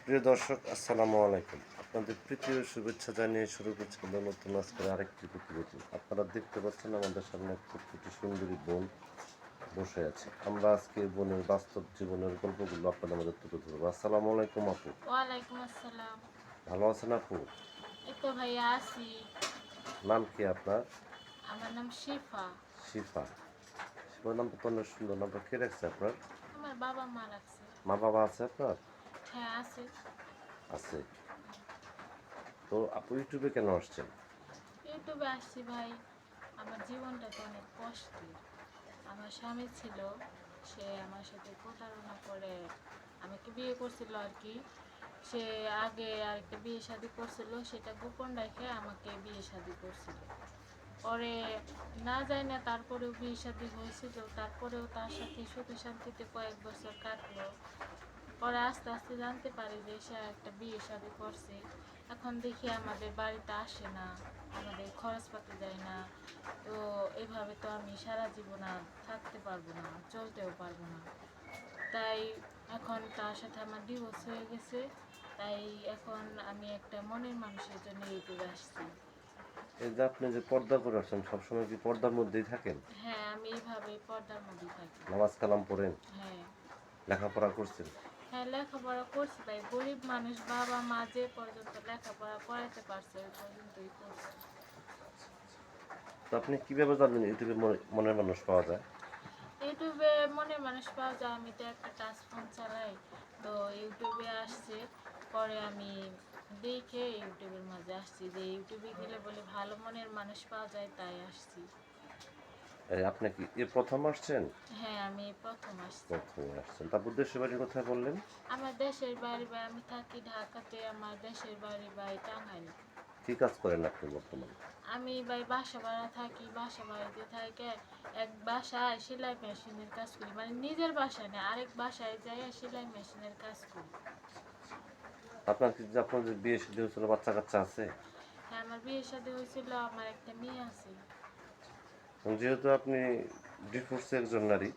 প্রিয় দর্শক, আসসালামু আলাইকুম। আপনাদের প্রীতীয় শুভেচ্ছা জানিয়ে শুরু করছি নতুন আজকের আরেকটি প্রতিবেদন। আপনারা দেখতে পাচ্ছেন আমাদের সামনে এক ফুটফুটে সুন্দরী বোন বসে আছে। আমরা আজকে বোনের বাস্তব জীবনের গল্পগুলো আপনাদের মধ্যে তুলে ধরবো। আসসালামু আলাইকুম আপু। ওয়ালাইকুম আসসালাম। ভালো আছেন আপু? এই তো ভাইয়া আছি। নাম কি আপনার? আমার নাম শিফা। শিফা। শিফার নামটা তো অনেক সুন্দর। নামটা কে রাখছে আপনার? আমার বাবা মা রাখছে। মা বাবা আছে আপনার? হ্যাঁ আছে। আছে। তো আপু ইউটিউবে কেন আসছেন? ইউটিউবে আসছি ভাই, আমার জীবনটা তো অনেক কষ্টের। আমার স্বামী ছিল, সে আমার সাথে প্রতারণা করে আমাকে বিয়ে করছিল আর কি। সে আগে আরেকটা বিয়ে শাদী করছিল, সেটা গোপন রেখে আমাকে বিয়ে শাদী করছিল। পরে না যায় না, তারপরেও বিয়ে শাদী হয়েছিল, তারপরেও তার সাথে সুখে শান্তিতে কয়েক বছর কাটলো। পরে আস্তে আস্তে জানতে পারি যে সে একটা বিয়ে শাদী করছে। এখন দেখি আমাদের বাড়িতে আসে না, আমাদের খরচপাতি দেয় না। তো এভাবে তো আমি সারা জীবন আর থাকতে পারবো না, চলতেও পারবো না। তাই এখন তার সাথে আমার ডিভোর্স হয়ে গেছে। তাই এখন আমি একটা মনের মানুষের জন্য ইউটিউবে আসছি। এই যে আপনি যে পর্দা করে আসছেন, সবসময় কি পর্দার মধ্যেই থাকেন? হ্যাঁ, আমি এইভাবে পর্দার মধ্যে থাকি। নামাজ কালাম পড়েন? হ্যাঁ। লেখাপড়া করছেন? হ্যাঁ, লেখাপড়া করছি ভাই, গরিব মানুষ, বাবা মা যে পর্যন্ত লেখাপড়া করাইতে পারছে ওই পর্যন্তই করছে। তো আপনি কিভাবে জানলেন ইউটিউবে মনের মানুষ পাওয়া যায়? ইউটিউবে মনের মানুষ পাওয়া যায়, আমি তো একটা টাচ ফোন চালাই। তো ইউটিউবে আসছে, পরে আমি দেখে ইউটিউবের মাঝে আসছি যে ইউটিউবে দিলে বলে ভালো মনের মানুষ পাওয়া যায়, তাই আসছি। আপনি কি প্রথম আসছেন? হ্যাঁ, আমি প্রথম আসছি। প্রথম আসছেন। তারপর দেশের বাড়ির কথা বললেন। আমার দেশের বাড়ি ভাই, আমি থাকি ঢাকাতে, আমার দেশের বাড়ি ভাই টাঙ্গাইল। কি কাজ করেন আপনি বর্তমানে? আমি ভাই বাসা ভাড়া থাকি, বাসা বাড়িতে থাকে এক বাসায় সেলাই মেশিনের কাজ করি, মানে নিজের বাসায় না, আরেক বাসায় যাই সেলাই মেশিনের কাজ করি। আপনার যে বিয়ে শাদী হয়েছিল, বাচ্চা কাচ্চা আছে? হ্যাঁ, আমার বিয়ের সাথে হয়েছিল, আমার একটা মেয়ে আছে। এবং যেহেতু আপনি ডিভোর্সে একজন নারী,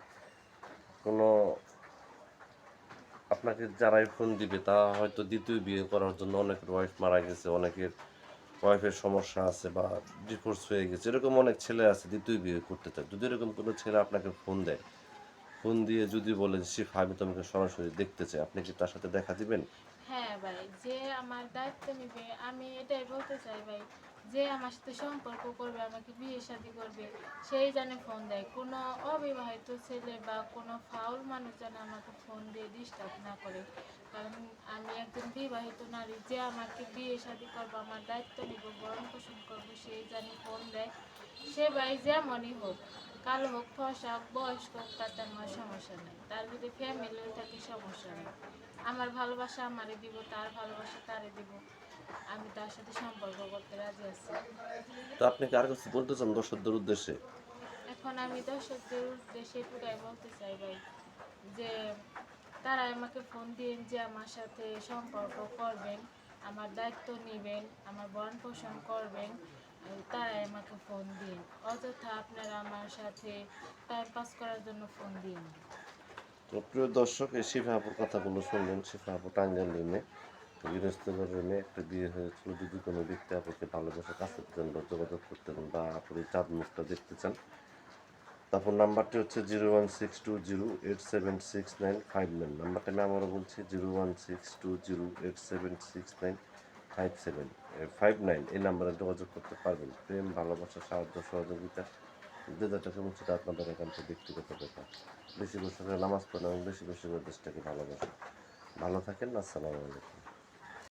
কোনো আপনাকে যারাই ফোন দিবে তা হয়তো দ্বিতীয় বিয়ে করার জন্য অনেকের ওয়াইফ মারা গেছে, অনেকের ওয়াইফের সমস্যা আছে বা ডিভোর্স হয়ে গেছে, এরকম অনেক ছেলে আছে দ্বিতীয় বিয়ে করতে চায়। যদি এরকম কোনো ছেলে আপনাকে ফোন দেয়, ফোন দিয়ে যদি বলে যে শিফা আমি তোমাকে সরাসরি দেখতে চাই, আপনি কি তার সাথে দেখা দিবেন? হ্যাঁ ভাই, যে আমার দায়িত্ব নিবে, আমি এটাই বলতে চাই ভাই, যে আমার সাথে সম্পর্ক করবে, আমাকে বিয়ে শাদী করবে, সেই যেন ফোন দেয়। কোনো অবিবাহিত ছেলে বা কোনো ফাউল মানুষ যেন আমাকে ফোন দিয়ে ডিস্টার্ব না করে। কারণ আমি একজন বিবাহিত নারী, যে আমাকে বিয়ে শাদী করবো, আমার দায়িত্ব নিব, ভরণ পোষণ করবো, সেই যেন ফোন দেয়। সে ভাই যেমনই হোক, কালো হোক, ফর্সা হোক, বয়স্ক হোক, তাতে আমার সমস্যা নেই। তার যদি ফ্যামিলিও থাকে সমস্যা নেই। আমার ভালোবাসা আমারে দিব, তার ভালোবাসা তারে দিব। আমি তার সাথে সম্পর্ক করতে রাজি আছি। তো আপনি কি আর কিছু বলতে চান দর্শকদের উদ্দেশ্যে? এখন আমি দর্শকদের উদ্দেশ্যে এটুকাই বলতে চাই ভাই, যে তারা আমাকে ফোন দিন, যে আমার সাথে সম্পর্ক করবেন, আমার দায়িত্ব নেবেন, আমার ভরণ পোষণ করবেন, তারাই আমাকে ফোন দিন। অযথা আপনারা আমার সাথে টাইম পাস করার জন্য ফোন দিন। তো প্রিয় দর্শক, এই শিফা আপুর কথাগুলো শুনলেন। শিফা আপু টাঙ্গাইলের মেয়ে, গৃহস্থঘরের মেয়ে, একটা বিয়ে হয়েছিল। যদি কোনো ব্যক্তি আপুকে ভালোবাসে, কাছে পেতেন বা যোগাযোগ করতে পারেন বা আপুর এই চাঁদ মুখটা দেখতে চান, তারপর নাম্বারটি হচ্ছে 01620876959। নাম্বারটা আমি আবারও বলছি, 01620876957 এই নাম্বারে যোগাযোগ করতে পারবেন। প্রেম, ভালোবাসা, সাহায্য, সহযোগিতা যে যেটা কেমন সেটা আপনাদের একান্ত ব্যক্তিগত ব্যাপার। বেশি বেশি করে নামাজ পড়েন এবং বেশি বেশি করে দেশটাকে ভালোবাসেন। ভালো থাকেন। আসসালামু আলাইকুম।